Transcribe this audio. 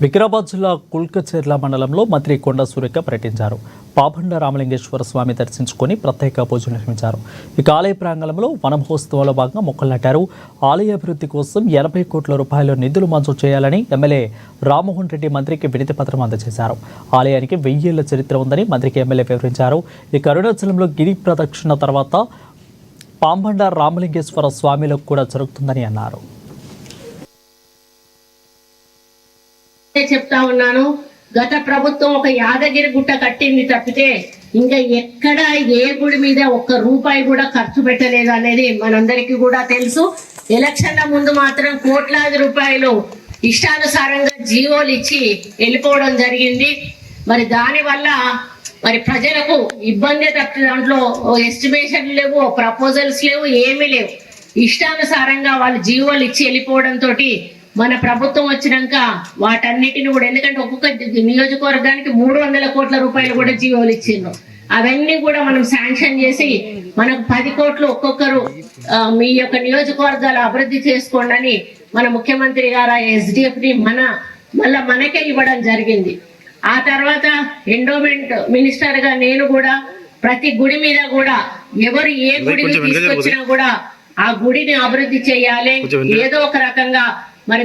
వికారాబాద్ జిల్లా కుల్కచెర్ల మండలంలో మంత్రి కొండ సురేఖ పర్యటించారు. పాపండ రామలింగేశ్వర స్వామి దర్శించుకొని ప్రత్యేక పూజలు నిర్వహించారు. ఇక ఆలయ ప్రాంగణంలో వనమహోత్సవంలో భాగంగా మొక్కలు నాటారు. ఆలయ అభివృద్ధి కోసం 80 కోట్ల రూపాయల నిధులు మంజూరు చేయాలని ఎమ్మెల్యే రామ్మోహన్ రెడ్డి మంత్రికి వినతి పత్రం అందజేశారు. ఆలయానికి 1000 ఏళ్ల చరిత్ర ఉందని మంత్రికి ఎమ్మెల్యే వివరించారు. ఇక అరుణాచలంలో గిరి ప్రదక్షిణ తర్వాత పాంబండ రామలింగేశ్వర స్వామిలకు కూడా జరుగుతుందని అన్నారు. చెప్తా ఉన్నాను, గత ప్రభుత్వం ఒక యాదగిరి గుట్ట కట్టింది తప్పితే ఇంకా ఎక్కడ ఏ గుడి మీద ఒక్క రూపాయి కూడా ఖర్చు పెట్టలేదు అనేది మనందరికీ కూడా తెలుసు. ఎలక్షన్ల ముందు మాత్రం కోట్లాది రూపాయలు ఇష్టానుసారంగా జీవోలు ఇచ్చి వెళ్ళిపోవడం జరిగింది. మరి దానివల్ల మరి ప్రజలకు ఇబ్బంది తప్పి దాంట్లో ఎస్టిమేషన్ లేవు, ప్రపోజల్స్ లేవు, ఏమీ లేవు. ఇష్టానుసారంగా వాళ్ళు జీవోలు ఇచ్చి వెళ్ళిపోవడంతో మన ప్రభుత్వం వచ్చినాక వాటన్నిటిని కూడా, ఎందుకంటే ఒక్కొక్క నియోజకవర్గానికి 300 కోట్ల రూపాయలు కూడా జీవోలు ఇచ్చిండ్రు. అవన్నీ కూడా మనం శాంక్షన్ చేసి మనకు 10 కోట్లు ఒక్కొక్కరు మీ యొక్క నియోజకవర్గాలు అభివృద్ధి చేసుకోండి అని మన ముఖ్యమంత్రి గారు SDF ని మళ్ళా మనకే ఇవ్వడం జరిగింది. ఆ తర్వాత ఎండోమెంట్ మినిస్టర్ గా నేను కూడా ప్రతి గుడి మీద కూడా ఎవరు ఏ గుడిని తీసుకొచ్చినా కూడా ఆ గుడిని అభివృద్ధి చేయాలి, ఏదో ఒక రకంగా మరి